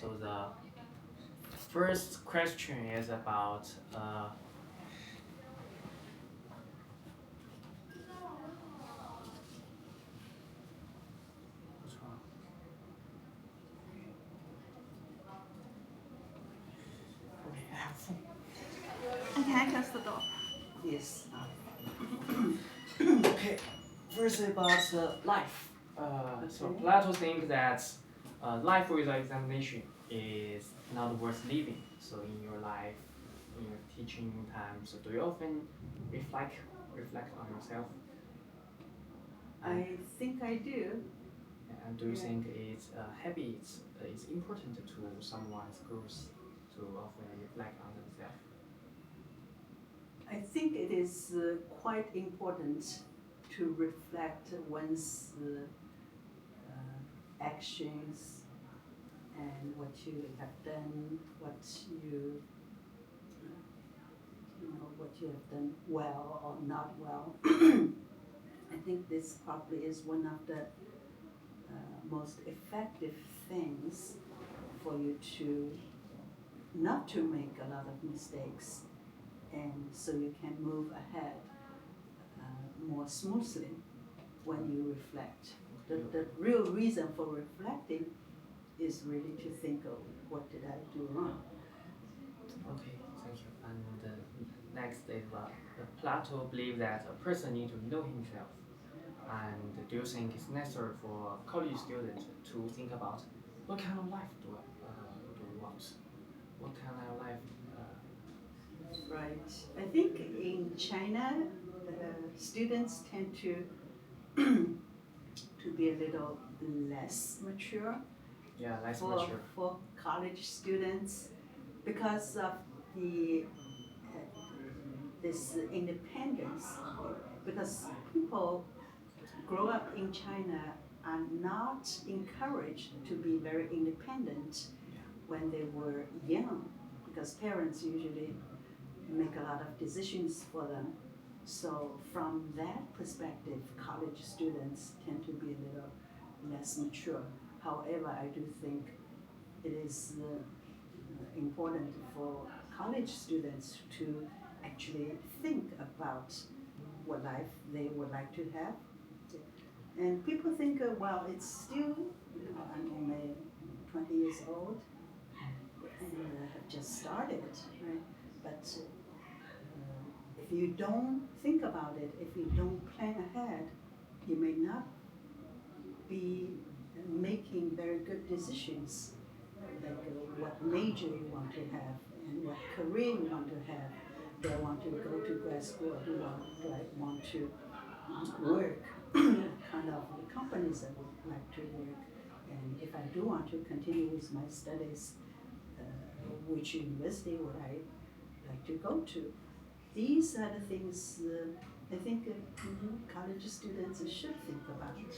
So the first question is about what's wrong? Okay, I have phone. And can I close the door? Yes. Okay. First about life. So Okay. Plato thinks that life without examination is not worth living. So in your life, in your teaching time, so do you often reflect on yourself? I think I do. And do you Yeah. think it's habits is important to someone's growth to often reflect on themselves? I think it is quite important to reflect one's actions and what you have done, what you have done well or not well. I think this probably is one of the most effective things for you to not to make a lot of mistakes, and so you can move ahead more smoothly when you reflect. The real reason for reflecting is really to think of what did I do wrong. Okay, thank you. And next is Plato believed that a person needs to know himself. And do you think it's necessary for a college student to think about what kind of life do we want? What kind of life? Right. I think in China, students tend to to be a little less mature Yeah, less for mature. for college students because of the this independence. Because people grow up in China are not encouraged to be very independent when they were young, because parents usually make a lot of decisions for them. So from that perspective, college students tend to be a little less mature. However, I do think it is important for college students to actually think about what life they would like to have. And people think, well, it's still, I'm only 20 years old and have just started, right? But if you don't think about it, if you don't plan ahead, you may not be making very good decisions, like what major you want to have and what career you want to have. Do I want to go to grad school, or do I want to work kind of the companies I would like to work? And if I do want to continue with my studies, which university would I like to go to? These are the things I think college students should think about.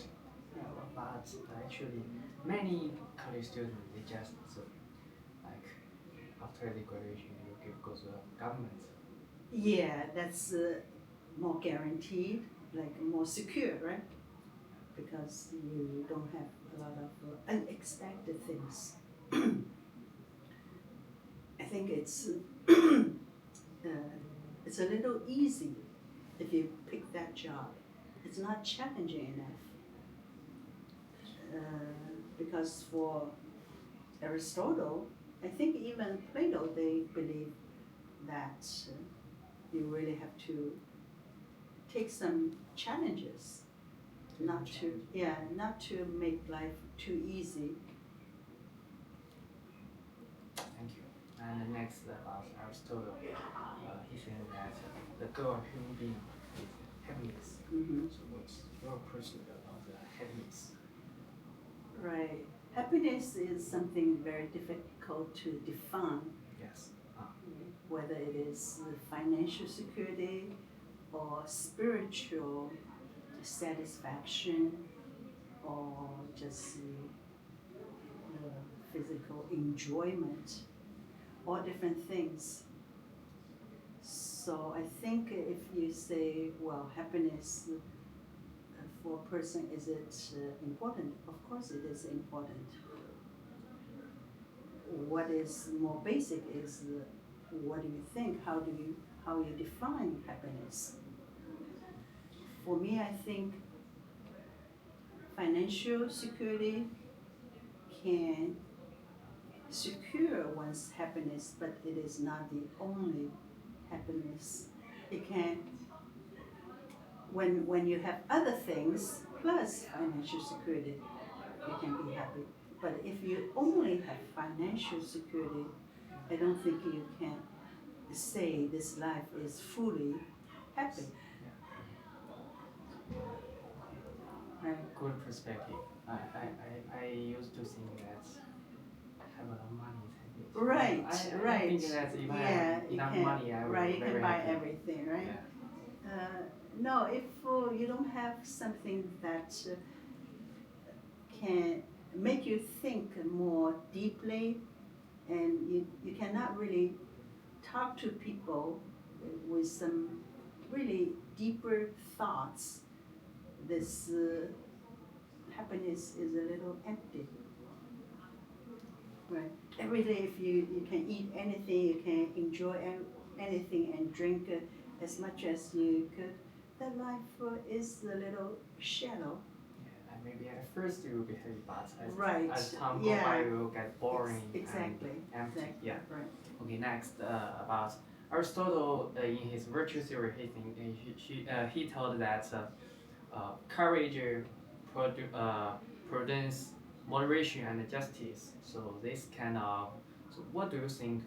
But actually, many college students they just like after the graduation you give go to government. Yeah, that's more guaranteed, like more secure, right? Because you don't have a lot of unexpected things. I think it's a little easy if you pick that job. It's not challenging enough because for Aristotle, I think even Plato, they believe that you really have to take some challenges, not to make life too easy. Thank you. And the next about Aristotle, he said that the goal of human being is happiness. Mm-hmm. So what's your pursuit about the happiness? Right. Happiness is something very difficult to define, Yes. whether it is financial security or spiritual satisfaction or just physical enjoyment, all different things. So I think if you say, well, happiness for a person, is it important? Of course it is important. what is more basic is what do you think? How you define happiness? For me, I think financial security can secure one's happiness, but it is not the only happiness. It can, when you have other things plus financial security, you can be happy. But if you only have financial security, I don't think you can say this life is fully happy. Right. Good perspective. I used to think that have a lot of money is happiness. Right, I right. think that if I Yeah, have you enough can, money, I will right, be you very can buy happy. everything, right? Yeah. No, if you don't have something that can make you think more deeply, and you cannot really talk to people with some really deeper thoughts, this happiness is a little empty. Right. Every day, if you can eat anything, you can enjoy anything and drink as much as you could, that life is a little shallow. Yeah, and maybe at first you will be happy, but Right. as time go by, you will get boring Exactly. and empty. Exactly. Yeah. Right. Okay, next about Aristotle in his virtue theory, he told that courage, prudence, moderation, and justice. So this kind of, so what do you think?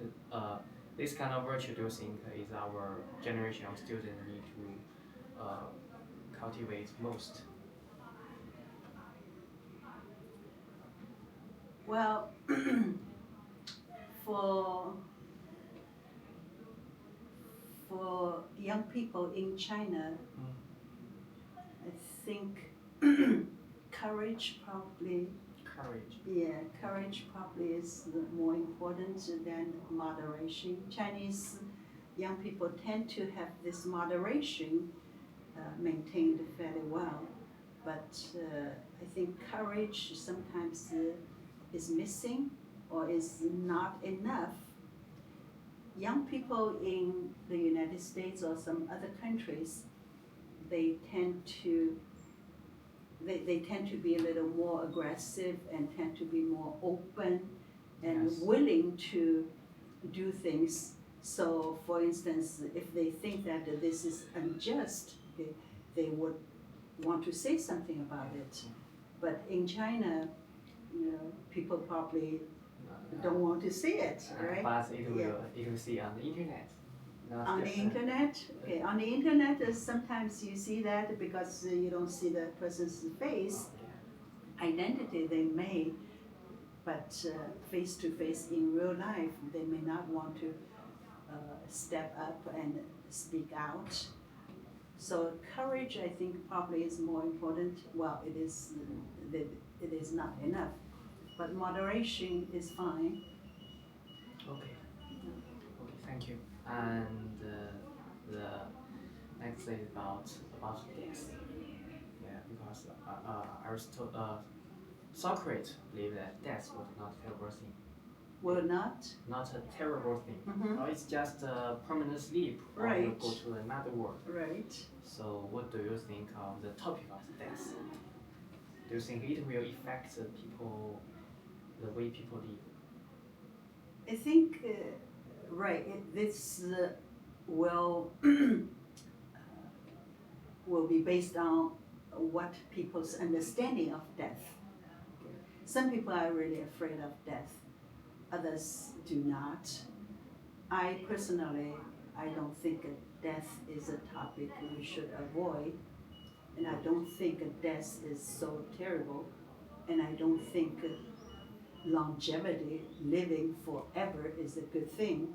This kind of virtue do you think is our generation of students need to cultivate most? Well, for young people in China, I think courage probably. Courage. Yeah, courage probably is more important than moderation. Chinese young people tend to have this moderation maintained fairly well, but I think courage sometimes is missing or is not enough. Young people in the United States or some other countries, they tend to be a little more aggressive and tend to be more open and Yes. willing to do things. So, for instance, if they think that this is unjust, okay, they would want to say something about it. But in China, people probably don't want to see it, right? But it will see on the internet. On the internet, okay, on the internet, sometimes you see that because you don't see the person's face, identity they may, but face to face in real life, they may not want to step up and speak out. So courage, I think, probably is more important. Well, it is not enough, but moderation is fine. Okay. Okay, thank you. And the next is about death. Yeah, because Socrates believed that death was not a terrible thing. Will not? Not a terrible thing. Mm-hmm. It's just a permanent sleep, or Right. you go to another world. Right. So, what do you think of the topic of death? Do you think it will affect people, the way people live? I think, right, this will will be based on what people's understanding of death. Some people are really afraid of death, others do not. I personally, I don't think death is a topic we should avoid, and I don't think death is so terrible, and I don't think longevity, living forever, is a good thing,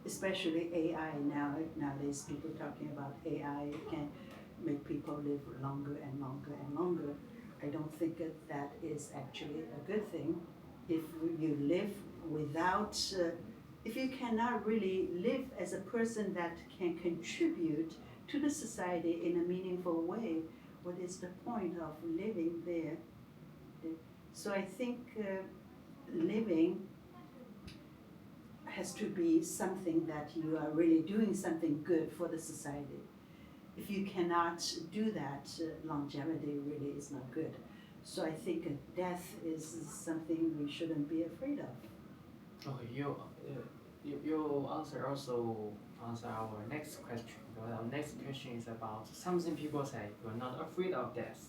especially AI now. Nowadays, people talking about AI can make people live longer and longer and longer. I don't think that is actually a good thing. If you live without, if you cannot really live as a person that can contribute to the society in a meaningful way, what is the point of living there? So I think living has to be something that you are really doing something good for the society. If you cannot do that, longevity really is not good. So I think death is something we shouldn't be afraid of. Okay, you answer our next question. But our next question is about something people say you're not afraid of death,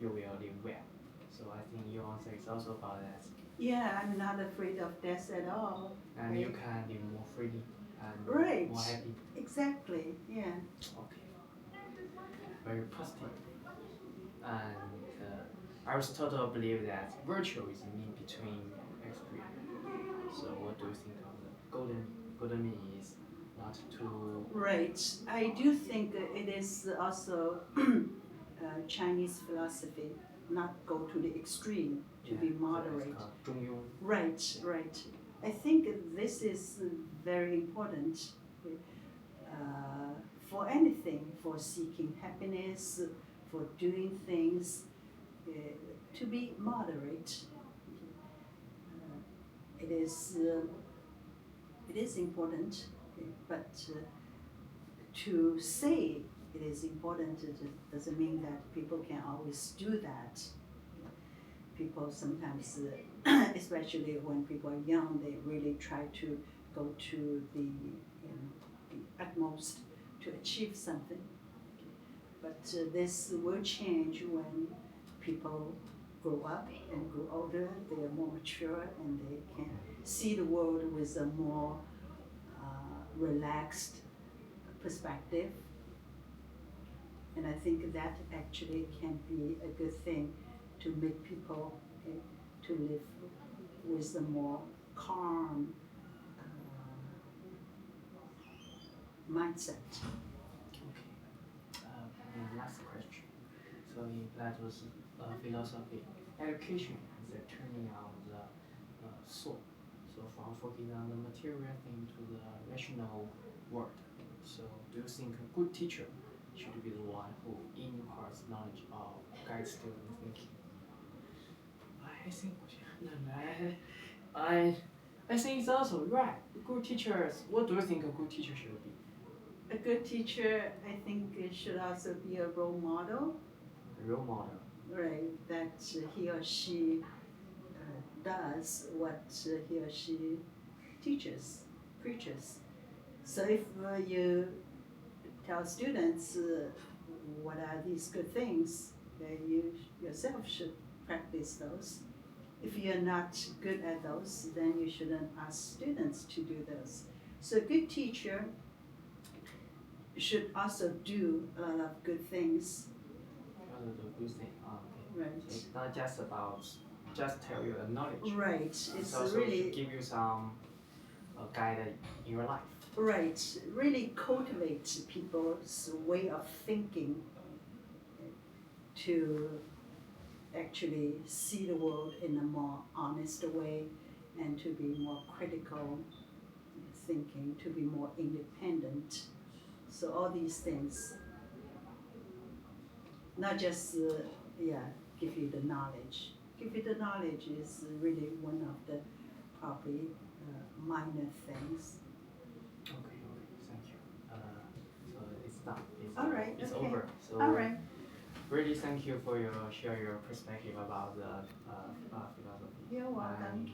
you will live well. So I think your answer is also about that. Yeah, I'm not afraid of death at all. And you can live more freely and Right. more happy. Exactly, yeah. Okay. Very positive. And Aristotle believed that virtue is a mean between extreme. So what do you think of the golden mean is not too Right. I do think it is also Chinese philosophy, not go to the extreme, to be moderate. So it's called 中庸. Right, right. I think this is very important for anything, for seeking happiness, for doing things, to be moderate. It is important, but to say it is important doesn't mean that people can always do that. People sometimes, especially when people are young, they really try to go to the utmost to achieve something. But this will change when people grow up and grow older, they are more mature and they can see the world with a more relaxed perspective. And I think that actually can be a good thing to make people to live with a more calm mindset. Okay. Last question. So in Plato's philosophy, education is the turning on the soul. So from focusing on the material thing to the rational world. So do you think a good teacher should be the one who imparts knowledge or guides student thinking? I think it's also right. Good teachers. What do you think a good teacher should be? A good teacher, I think, should also be a role model. A role model. Right, that he or she does what he or she teaches, preaches. So if you tell students what are these good things, then you yourself should practice those. If you're not good at those, then you shouldn't ask students to do those. So a good teacher should also do a lot of good things. Also do good thing. Okay. Right. So it's not just about just tell you the knowledge. Right. It's also really to give you some guide in your life. right. Really cultivate people's way of thinking to actually see the world in a more honest way and to be more critical thinking, to be more independent. So all these things, not just give you the knowledge. Give you the knowledge is really one of the probably minor things. Okay, thank you. So it's done. All right, It's okay. over. So All right. really thank you for share your perspective about the philosophy. You're welcome. And